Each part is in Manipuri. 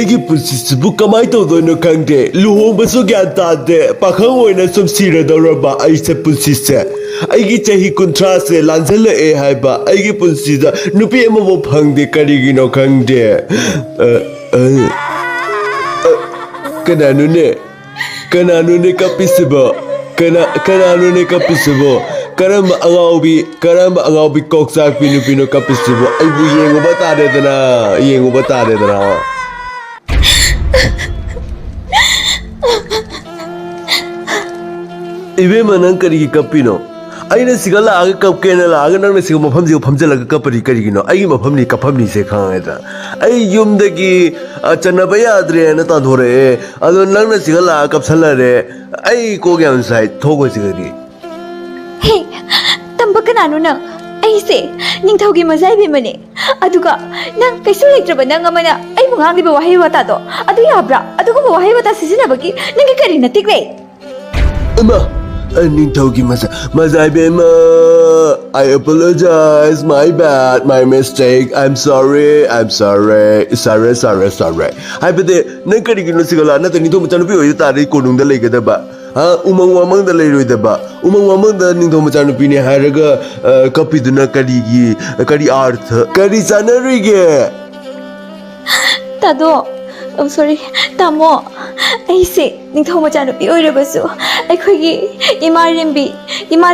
ꯑꯩꯒꯤ ꯄꯨꯟꯁꯤꯁꯤꯕꯨ ꯀꯃꯥꯏꯅ ꯇꯧꯗꯣꯏꯅꯣ ꯈꯪꯗꯦ ꯂꯨꯍꯣꯡꯕꯁꯨ ꯒ꯭ꯌꯥꯟ ꯇꯥꯗꯦ ꯄꯥꯈꯪ ꯑꯣꯏꯅ ꯁꯨꯝ ꯁꯤꯔꯗꯧꯔꯕ ꯑꯩꯁꯦ ꯄꯨꯟꯁꯤꯁꯦ ꯑꯩꯒꯤ ꯆꯍꯤ 30ꯁꯦ ꯂꯥꯟꯖꯜꯂꯛꯑꯦ ꯍꯥꯏꯕ ꯑꯩꯒꯤ ꯄꯨꯟꯁꯤꯗ ꯅꯨꯄꯤ ꯑꯃꯕꯨ ꯐꯪꯗꯦ ꯀꯔꯤꯒꯤꯅꯣ ꯈꯪꯗꯦ ꯀꯅꯥꯅꯣꯅꯦ ꯀꯞꯄꯤꯁꯤꯕꯣ ꯀꯅꯥꯅꯣꯅꯦ ꯀꯞꯄꯤꯁꯤꯕꯣ ꯀꯔꯝꯕ ꯑꯉꯥꯎꯕꯤ ꯀꯣꯛꯆꯥꯛꯄꯤ ꯅꯨꯄꯤꯅꯣ ꯀꯞꯄꯤꯁꯤꯕꯣ ꯑꯩꯕꯨ ꯌꯦꯡꯉꯨꯕ ꯇꯥꯔꯦꯗꯅ 이베마 난 그리기 깝비노 아이는 시가 라가 깝게나 라가 낭나 시가 모팜지고 팜절라가 깝버리 그리기노 아이 모팜니 깝팜니 세 강하다 아이 юм데기 짠나바야드레나 따도레 아도 낭나 시가 라 깝살라레 아이 고개한 사이 토고지거리 헤 땀바까나누나 아이세 닝타오기 마자이비마니 아두가 난 그이수 레이트러바 난 아마나 아이 뭉앙리바 와헤이와타도 아두 야브라 아두가 와헤이와타 시즈나바기 낭게 까리나 틱레 엄마 Nintaugi Mazabema, I apologize, my bad, my mistake, I'm sorry. Sorry. I bet the Nankari Sigala, nothing to Matanupi, Tari Kunung the Lake at the ba. Umang among the lady with the ba. Umang among the Nintomatanupini Haraga, copy the Nakari, Kari art, Kari Sanarige. Tado, I'm sorry, Tamo. ꯑꯩꯁꯦ ꯅꯤꯡꯊꯧꯃꯆꯥꯅꯨꯄꯤ ꯑꯣꯏꯔꯕꯁꯨ ꯑꯩꯈꯣꯏꯒꯤ ꯏꯃꯥ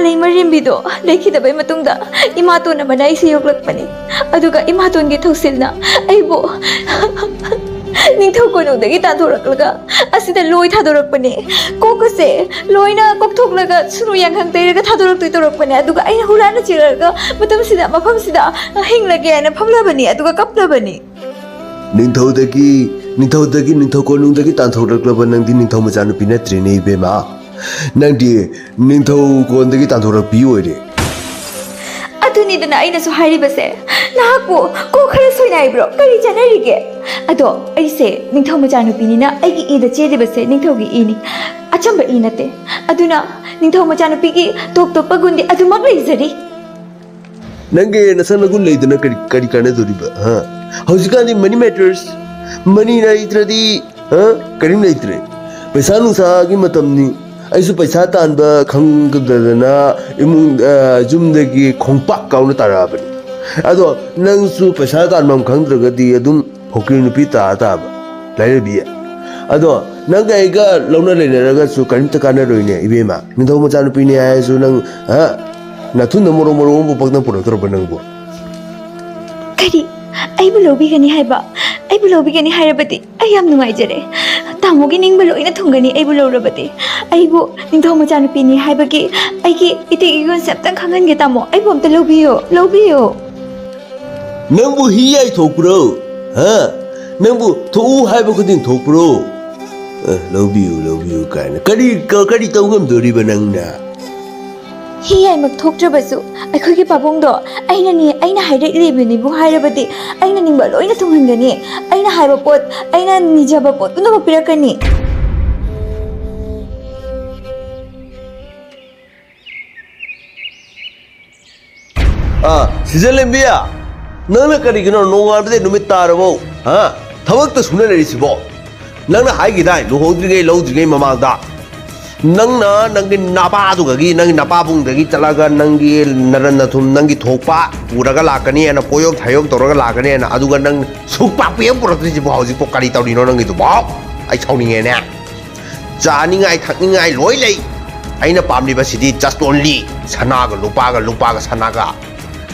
ꯂꯩꯃꯔꯦꯝꯕꯤꯗꯣ ꯂꯩꯈꯤꯗꯕꯩ ꯃꯇꯨꯡꯗ ꯏꯃꯥꯇꯣꯟ ꯑꯃꯅ ꯑꯩꯁꯦ ꯌꯣꯛꯂꯛꯄꯅꯤ ꯑꯗꯨꯒ ꯏꯃꯥꯇꯣꯟꯒꯤ ꯊꯧꯁꯤꯜꯅ ꯑꯩꯕꯨ ꯅꯤꯡꯊꯧ ꯀꯣꯅꯨꯡꯗꯒꯤ ꯇꯥꯟꯊꯣꯔꯛꯂꯒ ꯑꯁꯤꯗ ꯂꯣꯏ ꯊꯥꯗꯣꯔꯛꯄꯅꯤ ꯀꯣꯛꯀꯁꯦ ꯂꯣꯏꯅ ꯀꯣꯛꯊꯣꯛꯂꯒ ꯁꯨꯅꯨ ꯌꯥꯡꯈꯪ ꯇꯩꯔꯒ ꯊꯥꯗꯣꯔꯛꯇꯣꯏ ꯇꯧꯔꯛꯄꯅꯤ ꯑꯗꯨꯒ ꯑꯩꯅ ꯍꯨꯔꯥꯟꯅ ꯆꯤꯔꯒ ꯃꯇꯝꯁꯤꯗ ꯃꯐꯝꯁꯤꯗ ꯍꯤꯡꯂꯒꯦ ꯍꯥꯏꯅ ꯐꯝꯂꯕꯅꯤ ꯑꯗꯨꯒ ꯀꯞꯂꯕꯅꯤ Ningthau konungdagi tanthorklaba nangdi ningthau machanupi natrine ibema nangdi ningthau kondagi tanthorpi oire adunidana ainasu hairibase nahaku ko khara soinaibro kari janarige ado aise ningthau machanupi nina aigi ida chedibase ningthaugi ini achamba inate aduna ningthau machanupi gi toktopa gundi adumak leizari nange nasanagun leidana kari kana doriba ha hojikani money matters money naitradi karim naitre paisa nusa gi matamni aisu paisa tanba khangdadana imung jumdagi khongpak kauna tarabani ado nangsu paisa tanbam khangdragadi adum hokri nupi ta ba lairebi ado nanga iga launa leinaraga su karim takana roine ibema ningthau macha nupi ne aisu nang nathunda moro bu pakna puraktor banangbo kari aibu lobigani hairabati ayam nuaijare tamogi ningba loina thungani aibu lorabati aibu ningthau machanupi ni haibagi aigi itigi concept tang khangange tamo aibu amta lobiyo nangbu hiyai thokpro nangbu thou haiba khudin thokpro lobiyo kaina kari tawgam dori banangna hiyai mak thoktrabasu akhoi pabongdo aina hairek lebini bu hairabati aina ningba loina thunghangani aina haiba pot aina nijaba pot puno pirakani sijalembia nangna karigino nongabde numit tarabo thabakta suna lerisibo nangna haigi dai lohondrige lodrige mamagda nangna nangi napa adugagi nangi napa bungdagi chalaga nangi naranathum nangi thokpa puraga lakani ana poyok thayok toraga lakani ana aduga nang sukpa pem puratri bo hauji pokari tawdino nangi to ba ai chawninge ne chaningai thakningai loi lei aina pamli ba sidi just only sanaga lupaga sanaga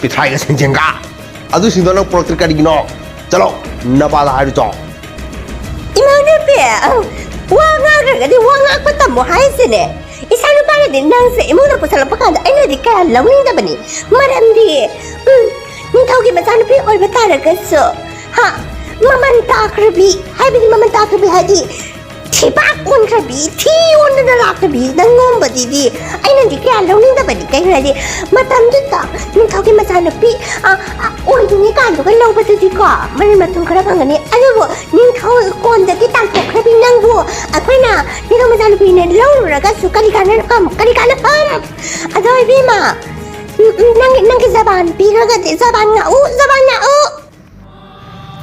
pithaiga singjenga adu sindona puratri kari gino chalo napa la haru to imane pe Wangagadi wangak mo haisine. Isano para din nang sa imuna po sa lapakanda ay nadi kaya lawin na ba ni? Marandi. Nintawgi masano pi oy batara kaso. Ha, mamantakrabi. Hay bini mamantakrabi hadi. Tipak unkrabi. Tiyon na nalakrabi. Nangom ba didi. Ay nadi kaya lawin na ba ni? Kaya nadi matamduta. Nintawgi masano pi. Oy, ni kando ka law ba didi ka? Marimatong karapangani. Ano bo? Ningtaw konda kitang krabi nang bo. Ako'y na, nito masalupi na laura su kalikana pam. Adoy bima. Nang kisaban, piragat zaban nga u.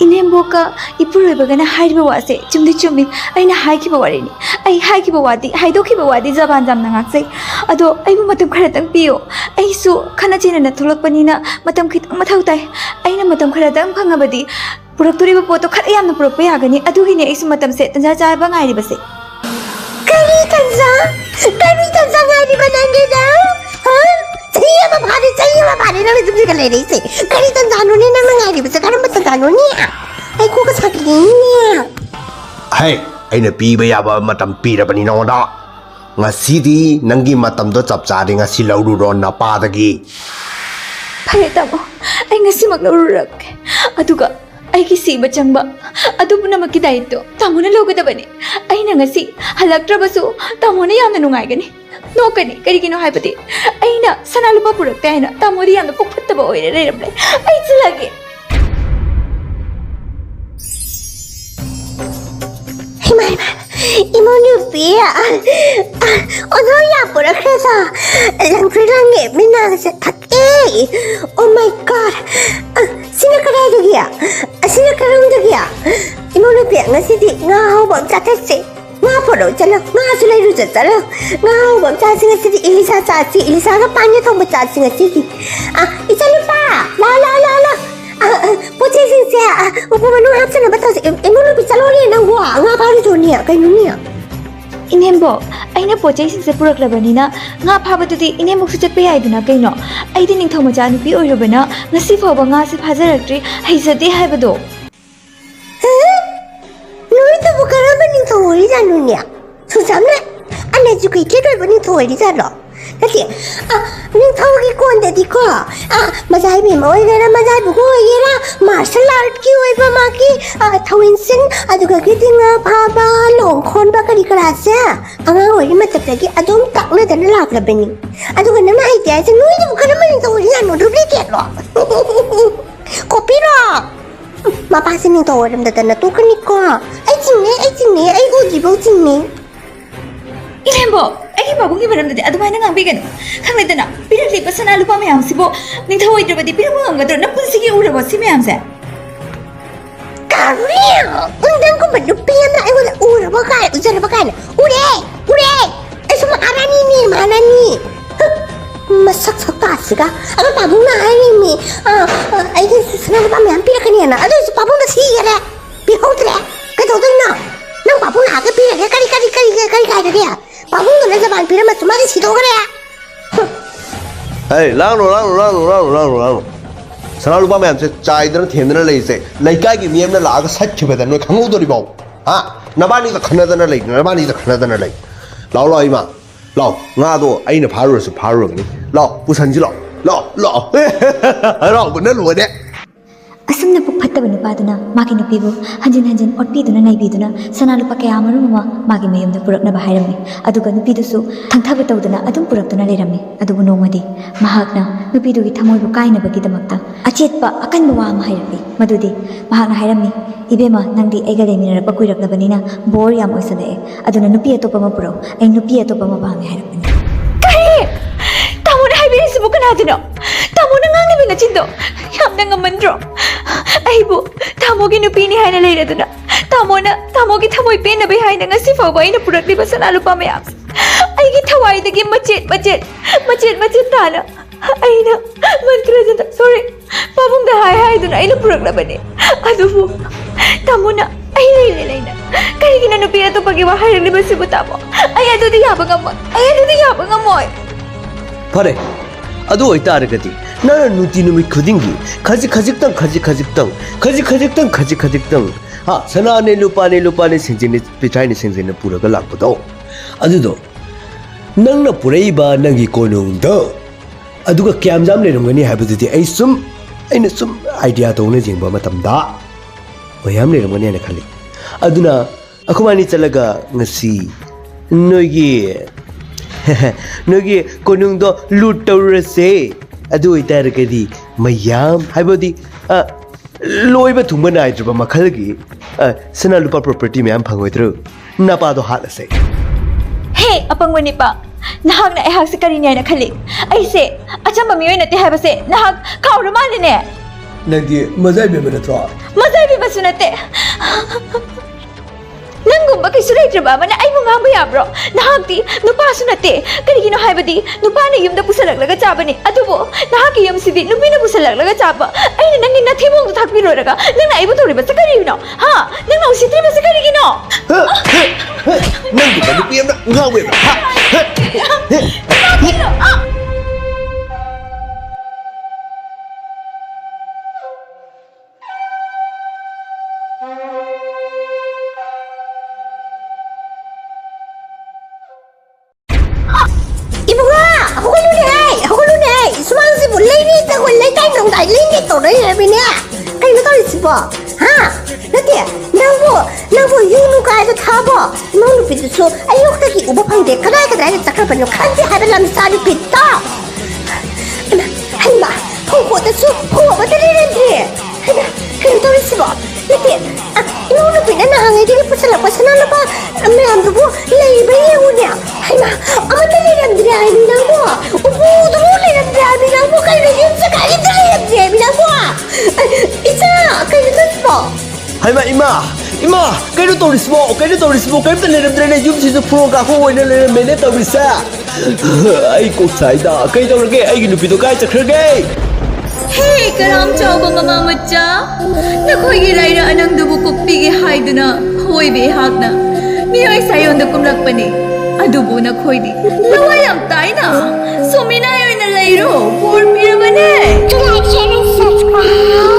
इनेम्बोका इपुरोइबगना हाइबा वासे चुमदि चुमि अइना हाइखिबा वारिनि अइ हाइखिबा वादि हाइदोखिबा वादि जबान जामना ngaksai ado aibu matam khara tang piyo aisu khana chena na tholakpanina matam khitang mathau tai aina matam khara tang phangabadi puraktoriba poto khara yamna purakpa yagani adugine aisu matam se tanja jaba ngairi base kari tanza ngairi banange da ha Saya mabhari na jumli ka lere se kari tanza no ne na ngairi base kara matanda no ni ai ko ka sakini ni Hey, aina piba yaba matam pira bani na onda. Ngasidi nangi matam do chap chari ngasi lauru ron na padagi. Phare tamo ai ngasi mak lauru rak aduga ai ki siba changba adu punamaki daito tamona logadabani aina ngasi halaktrabasu tamona yamna nungai gani no kani karigino haibati aina sanalupa purakta aina tamori yamna pukpattaba oire reiramle ai chilage Imonu pia Ono ya pura kresa Lang prilange minang se Hey Oh my god Sina karay dugia Sina karang dugia Imonu pia ngasi di Ngaw bom chate se Nga poro chalo Nga sulay ruja chalo Ngaw bom chate ngasi di Ilisa chate Ilisa ka panya thong ba chate ngasi di Ichalo pa La Pochay sing siya Upamanu hapsa na batas Imonu pichalo rin ang wa Nga pari to niya Kayo niya Inembo aina pochay sing se puraklabanina nga phabadudi inemok su chatpa yaiduna kaino aidi ningthau macha nupi oirobana ngasi phawba nga se phajaratri haizade haibado Noi to bukarama ningthau ori janu niya Susamna uneducated oiba ningthau ori jano Nati ningthau ki konda di ko Mazai bima oigara mazai buko oigara Martial art ki oiba maki Thawinsin aduga kiti nga phaba longkhon ba kari karasya Anga ori matapdagi adum takna dana laklabani Aduga nama haiti aisa noi to bukarama ningthau ori janu duplicate lo Copy lo Mapasa ningthau ori mdadana tukani ko Ay jingni ay ujibaw jingni Inembo ai babungi baramdadi adumaina ngambigan khangledana pirakli pasana lupa mayam sibo ningthau oidrabadi pirak ngamgadro na punsigi uraba si mayam se Kariya undang ko madupiyan na ay wala uraba kaya ujaraba kaya ure ay sumakarani ni manani Masak pasiga ang babung na ay ni ay sana lupa mayam pirak niya na ado sa babung na siya na pihotre kaya na nang babung na aga pirak kari kaya babung na sa ban pirak masumari sito kaya Hey, lang lo. Sana lupa mayam se chai dana them dana lei se. Laikai ki miyam na laga sach beda no khangu dori bau. Ha, nabani da khana dana lei. Lao ima. Lao, nga do aina pharu su pharu ni. Lao, pusan ji lao. Lao ko na lo de. asumna pukphattaba nupaduna magi nupibu hanjin otpiduna naibiduna sanalupa kaya maruma magi mayumda puraknaba hairamni aduga nupidusu thangthaba tawduna adum puraktuna leiramni adubu nongmadi mahakna nupidugi thamoibu kainabagidamakta achetpa akanba wa ama hairapi madudi mahakna hairamni ibema nangdi aiga leiminarapa kuiraknabanina bor yam oisadae aduna nupi atopa ma purau ai nupi atopa ma pami hairapani kare tamona haibirisibu kanaduna tamona ngangibi nachindo yamna ngamandro aibu tamogi nupini haina leiraduna tamogi thamoi penabei haina ngasi fawba aina purakliba sanalupa mayam aigi thawaidagi machet tana aina mantrajanta sorry pabungda haiduna aina puraknabane adubu tamona ai leina karigina nupi atopagi wa hairaliba sibu tamo ai adudi yaba ngamoi Pare, adu oitaragadi. Nana nuti numi khudingi khajik-khajik tang ha sana ne lupa ne sinjini pichai ne sinjini puraga lakpado adudo nangna puraiba nangi konungdo aduga kyamjam lerumgani habududi ai sum aina sum idea tawne jingba matamda oyam lerumgani ana khali aduna akhumani chalaga ngasi nogi konungdo loot tawrase adu oitaragadi mayam haibodi loiba thungba naidruba makhalgi sana lupa property mayam phangoidru napa do halase Hey apangwani pa nahak na ehak se kari nyai na khali ai se achamba mioi na te haibase nahak kauru mali ne ꯅꯪꯗꯤ ꯃꯖꯥꯏꯕꯤꯕ ꯅꯠꯇ꯭ꯔꯣ ꯃꯖꯥꯏꯕꯤꯕꯁꯨ ꯅꯠꯇꯦ ꯅꯪꯒꯨꯝꯕ ꯀꯩꯁꯨ ꯂꯩꯇ꯭ꯔꯕ ꯑꯃꯅ ꯑꯩꯕꯨ ꯉꯥꯡꯕ ꯌꯥꯕ꯭ꯔꯣ ꯅꯍꯥꯛꯇꯤ ꯅꯨꯄꯥꯁꯨ ꯅꯠꯇꯦ ꯀꯔꯤꯒꯤꯅꯣ ꯍꯥꯏꯕꯗꯤ ꯅꯨꯄꯥꯅ ꯌꯨꯝꯗ ꯄꯨꯁꯜꯂꯛꯂꯒ ꯆꯥꯕꯅꯤ ꯑꯗꯨꯕꯨ ꯅꯍꯥꯛꯀꯤ ꯌꯨꯝꯁꯤꯗꯤ ꯅꯨꯄꯤꯅ ꯄꯨꯁꯜꯂꯛꯂꯒ ꯆꯥꯕ ꯑꯩꯅ ꯅꯪꯒꯤ ꯅꯊꯤꯕꯣꯡꯗꯣ ꯊꯥꯛꯄꯤꯔꯣꯏꯔꯒ ꯅꯪꯅ ꯑꯩꯕꯨ ꯇꯧꯔꯤꯕꯁꯦ ꯀꯔꯤꯒꯤꯅꯣ ꯍꯥ ꯅꯪꯅ ꯎꯁꯤꯠꯇ꯭ꯔꯤꯕꯁꯦ ꯀꯔꯤꯒꯤꯅꯣ ꯅꯪꯒꯨꯝꯕ ꯅꯨꯄꯤ ꯑꯃꯅ ꯉꯥꯡꯕ Nangbo yunu kaya to thabo nong lu pitu so ayok taki ubo phangde kadai kadai chakra panu khandi hada lam sari pitta hai ma pho ta su pho ba ta ren de hai to sibo nete nong lu pina na hangai de pusala pasana la ba me am bu lei ba ye unya hai ma ama ta ren de ai ni nangbo ubu do le ren de ai ni nangbo kai ne yin sa kai de ren de ai ni nangbo isa kai ne sibo hai ma ima kaido torismo kaimta leramdrene yumsisu proga ko oina leramene tawisa ai ko saida kai tawrage ai gi nupido kai chakhrage Hey karam chawba mama macha nakhoi gi raira anang dubu koppi gi haiduna Fouoibi hakna miyoi sayon da kumrak pani adubu nakhoi di lawa yam taina sumina yoina lairo for pirabane like share and subscribe